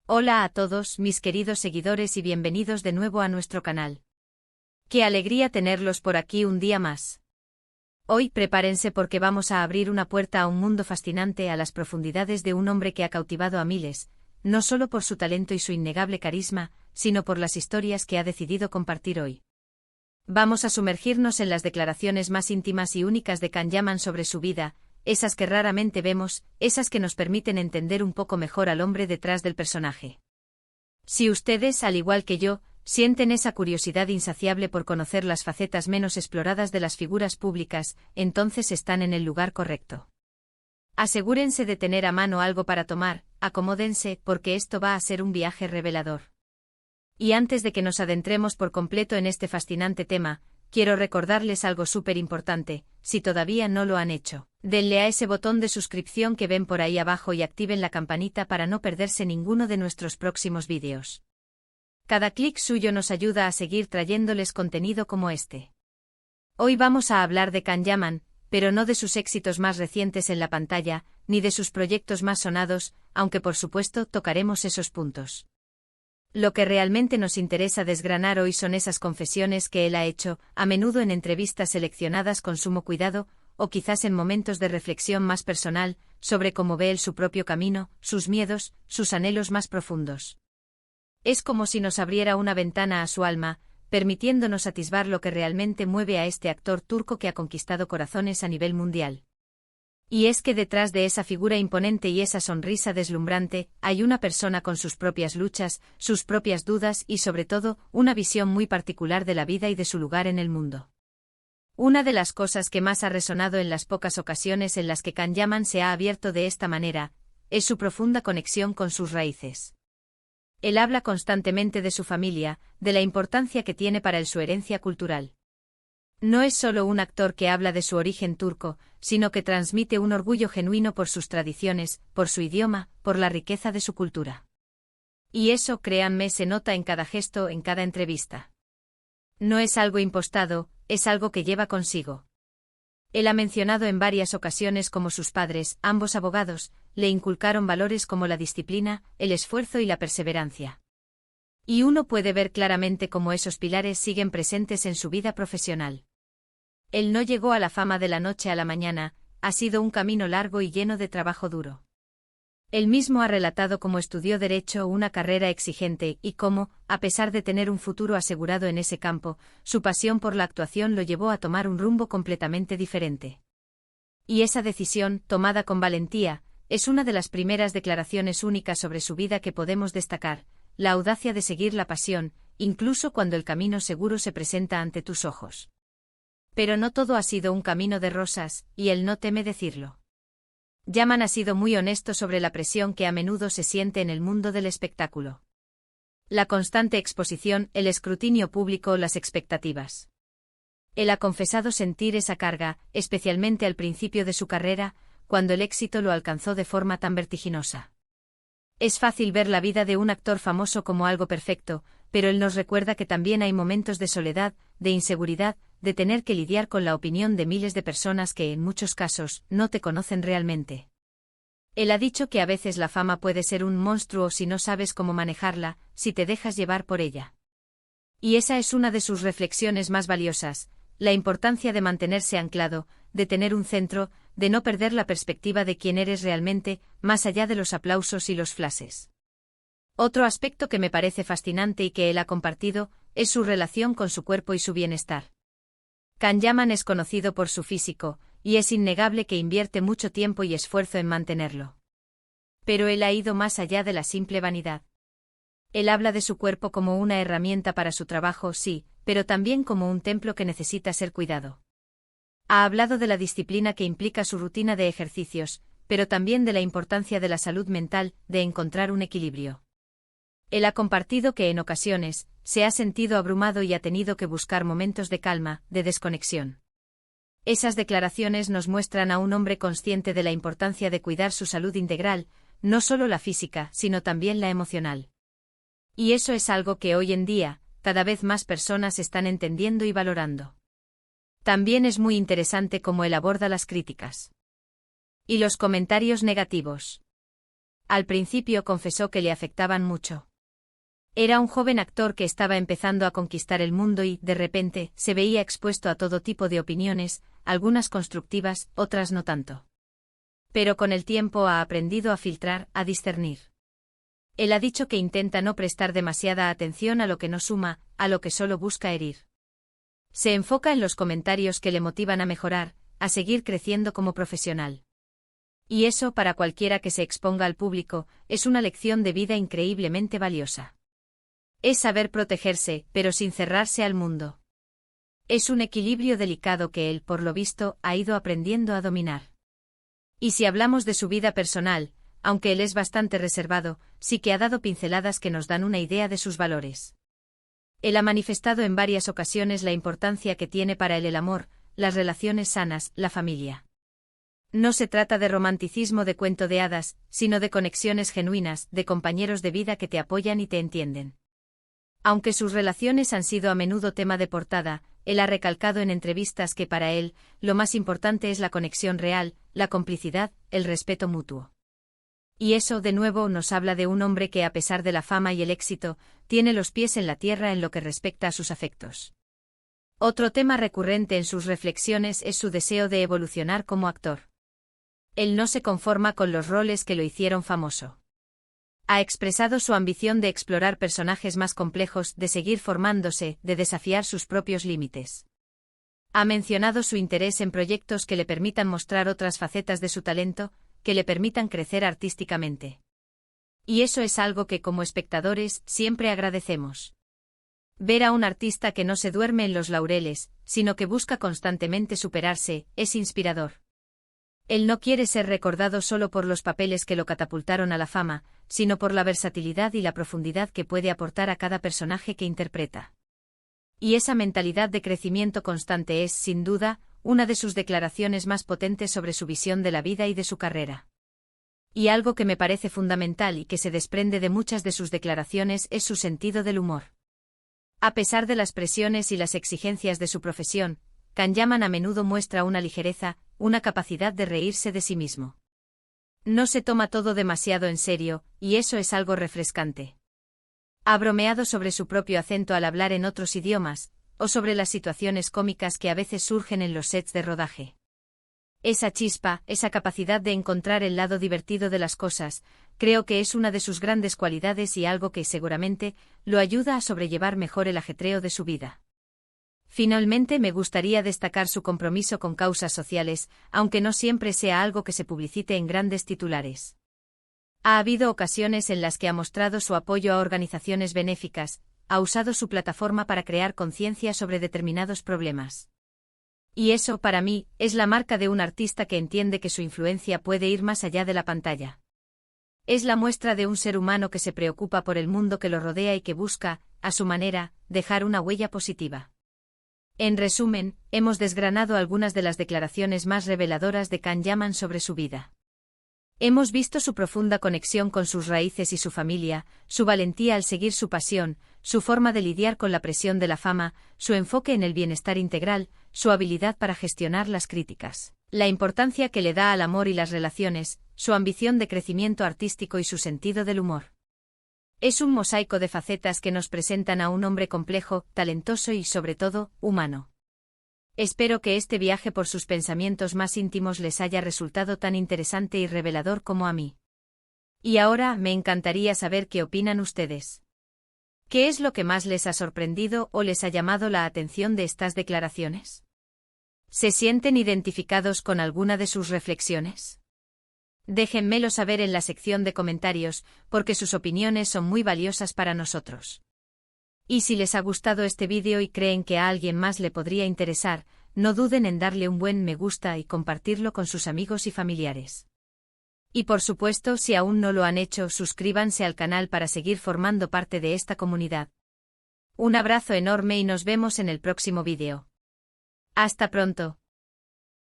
Hola a todos, mis queridos seguidores y bienvenidos de nuevo a nuestro canal. ¡Qué alegría tenerlos por aquí un día más! Hoy prepárense porque vamos a abrir una puerta a un mundo fascinante, a las profundidades de un hombre que ha cautivado a miles, no solo por su talento y su innegable carisma, sino por las historias que ha decidido compartir hoy. Vamos a sumergirnos en las declaraciones más íntimas y únicas de Can Yaman sobre su vida, esas que raramente vemos, esas que nos permiten entender un poco mejor al hombre detrás del personaje. Si ustedes, al igual que yo, sienten esa curiosidad insaciable por conocer las facetas menos exploradas de las figuras públicas, entonces están en el lugar correcto. Asegúrense de tener a mano algo para tomar, acomódense, porque esto va a ser un viaje revelador. Y antes de que nos adentremos por completo en este fascinante tema, quiero recordarles algo súper importante: si todavía no lo han hecho, denle a ese botón de suscripción que ven por ahí abajo y activen la campanita para no perderse ninguno de nuestros próximos vídeos. Cada clic suyo nos ayuda a seguir trayéndoles contenido como este. Hoy vamos a hablar de Can Yaman, pero no de sus éxitos más recientes en la pantalla, ni de sus proyectos más sonados, aunque por supuesto tocaremos esos puntos. Lo que realmente nos interesa desgranar hoy son esas confesiones que él ha hecho, a menudo en entrevistas seleccionadas con sumo cuidado, o quizás en momentos de reflexión más personal, sobre cómo ve él su propio camino, sus miedos, sus anhelos más profundos. Es como si nos abriera una ventana a su alma, permitiéndonos atisbar lo que realmente mueve a este actor turco que ha conquistado corazones a nivel mundial. Y es que detrás de esa figura imponente y esa sonrisa deslumbrante, hay una persona con sus propias luchas, sus propias dudas y sobre todo, una visión muy particular de la vida y de su lugar en el mundo. Una de las cosas que más ha resonado en las pocas ocasiones en las que Can Yaman se ha abierto de esta manera, es su profunda conexión con sus raíces. Él habla constantemente de su familia, de la importancia que tiene para él su herencia cultural. No es solo un actor que habla de su origen turco, sino que transmite un orgullo genuino por sus tradiciones, por su idioma, por la riqueza de su cultura. Y eso, créanme, se nota en cada gesto, en cada entrevista. No es algo impostado, es algo que lleva consigo. Él ha mencionado en varias ocasiones cómo sus padres, ambos abogados, le inculcaron valores como la disciplina, el esfuerzo y la perseverancia. Y uno puede ver claramente cómo esos pilares siguen presentes en su vida profesional. Él no llegó a la fama de la noche a la mañana, ha sido un camino largo y lleno de trabajo duro. Él mismo ha relatado cómo estudió Derecho, una carrera exigente, y cómo, a pesar de tener un futuro asegurado en ese campo, su pasión por la actuación lo llevó a tomar un rumbo completamente diferente. Y esa decisión, tomada con valentía, es una de las primeras declaraciones únicas sobre su vida que podemos destacar: la audacia de seguir la pasión, incluso cuando el camino seguro se presenta ante tus ojos. Pero no todo ha sido un camino de rosas, y él no teme decirlo. Yaman ha sido muy honesto sobre la presión que a menudo se siente en el mundo del espectáculo. La constante exposición, el escrutinio público, las expectativas. Él ha confesado sentir esa carga, especialmente al principio de su carrera, cuando el éxito lo alcanzó de forma tan vertiginosa. Es fácil ver la vida de un actor famoso como algo perfecto, pero él nos recuerda que también hay momentos de soledad, de inseguridad, de tener que lidiar con la opinión de miles de personas que, en muchos casos, no te conocen realmente. Él ha dicho que a veces la fama puede ser un monstruo si no sabes cómo manejarla, si te dejas llevar por ella. Y esa es una de sus reflexiones más valiosas: la importancia de mantenerse anclado, de tener un centro, de no perder la perspectiva de quién eres realmente, más allá de los aplausos y los flashes. Otro aspecto que me parece fascinante y que él ha compartido, es su relación con su cuerpo y su bienestar. Can Yaman es conocido por su físico, y es innegable que invierte mucho tiempo y esfuerzo en mantenerlo. Pero él ha ido más allá de la simple vanidad. Él habla de su cuerpo como una herramienta para su trabajo, sí, pero también como un templo que necesita ser cuidado. Ha hablado de la disciplina que implica su rutina de ejercicios, pero también de la importancia de la salud mental, de encontrar un equilibrio. Él ha compartido que en ocasiones, se ha sentido abrumado y ha tenido que buscar momentos de calma, de desconexión. Esas declaraciones nos muestran a un hombre consciente de la importancia de cuidar su salud integral, no solo la física, sino también la emocional. Y eso es algo que hoy en día, cada vez más personas están entendiendo y valorando. También es muy interesante cómo él aborda las críticas y los comentarios negativos. Al principio confesó que le afectaban mucho. Era un joven actor que estaba empezando a conquistar el mundo y, de repente, se veía expuesto a todo tipo de opiniones, algunas constructivas, otras no tanto. Pero con el tiempo ha aprendido a filtrar, a discernir. Él ha dicho que intenta no prestar demasiada atención a lo que no suma, a lo que solo busca herir. Se enfoca en los comentarios que le motivan a mejorar, a seguir creciendo como profesional. Y eso, para cualquiera que se exponga al público, es una lección de vida increíblemente valiosa. Es saber protegerse, pero sin cerrarse al mundo. Es un equilibrio delicado que él, por lo visto, ha ido aprendiendo a dominar. Y si hablamos de su vida personal, aunque él es bastante reservado, sí que ha dado pinceladas que nos dan una idea de sus valores. Él ha manifestado en varias ocasiones la importancia que tiene para él el amor, las relaciones sanas, la familia. No se trata de romanticismo de cuento de hadas, sino de conexiones genuinas, de compañeros de vida que te apoyan y te entienden. Aunque sus relaciones han sido a menudo tema de portada, él ha recalcado en entrevistas que para él, lo más importante es la conexión real, la complicidad, el respeto mutuo. Y eso, de nuevo, nos habla de un hombre que, a pesar de la fama y el éxito, tiene los pies en la tierra en lo que respecta a sus afectos. Otro tema recurrente en sus reflexiones es su deseo de evolucionar como actor. Él no se conforma con los roles que lo hicieron famoso. Ha expresado su ambición de explorar personajes más complejos, de seguir formándose, de desafiar sus propios límites. Ha mencionado su interés en proyectos que le permitan mostrar otras facetas de su talento, que le permitan crecer artísticamente. Y eso es algo que como espectadores siempre agradecemos. Ver a un artista que no se duerme en los laureles, sino que busca constantemente superarse, es inspirador. Él no quiere ser recordado solo por los papeles que lo catapultaron a la fama, sino por la versatilidad y la profundidad que puede aportar a cada personaje que interpreta. Y esa mentalidad de crecimiento constante es, sin duda, una de sus declaraciones más potentes sobre su visión de la vida y de su carrera. Y algo que me parece fundamental y que se desprende de muchas de sus declaraciones es su sentido del humor. A pesar de las presiones y las exigencias de su profesión, Kanyaman a menudo muestra una ligereza, una capacidad de reírse de sí mismo. No se toma todo demasiado en serio, y eso es algo refrescante. Ha bromeado sobre su propio acento al hablar en otros idiomas, o sobre las situaciones cómicas que a veces surgen en los sets de rodaje. Esa chispa, esa capacidad de encontrar el lado divertido de las cosas, creo que es una de sus grandes cualidades y algo que seguramente lo ayuda a sobrellevar mejor el ajetreo de su vida. Finalmente me gustaría destacar su compromiso con causas sociales, aunque no siempre sea algo que se publicite en grandes titulares. Ha habido ocasiones en las que ha mostrado su apoyo a organizaciones benéficas, ha usado su plataforma para crear conciencia sobre determinados problemas. Y eso, para mí, es la marca de un artista que entiende que su influencia puede ir más allá de la pantalla. Es la muestra de un ser humano que se preocupa por el mundo que lo rodea y que busca, a su manera, dejar una huella positiva. En resumen, hemos desgranado algunas de las declaraciones más reveladoras de Kanyaman sobre su vida. Hemos visto su profunda conexión con sus raíces y su familia, su valentía al seguir su pasión, su forma de lidiar con la presión de la fama, su enfoque en el bienestar integral, su habilidad para gestionar las críticas, la importancia que le da al amor y las relaciones, su ambición de crecimiento artístico y su sentido del humor. Es un mosaico de facetas que nos presentan a un hombre complejo, talentoso y, sobre todo, humano. Espero que este viaje por sus pensamientos más íntimos les haya resultado tan interesante y revelador como a mí. Y ahora me encantaría saber qué opinan ustedes. ¿Qué es lo que más les ha sorprendido o les ha llamado la atención de estas declaraciones? ¿Se sienten identificados con alguna de sus reflexiones? Déjenmelo saber en la sección de comentarios, porque sus opiniones son muy valiosas para nosotros. Y si les ha gustado este vídeo y creen que a alguien más le podría interesar, no duden en darle un buen me gusta y compartirlo con sus amigos y familiares. Y por supuesto, si aún no lo han hecho, suscríbanse al canal para seguir formando parte de esta comunidad. Un abrazo enorme y nos vemos en el próximo vídeo. Hasta pronto.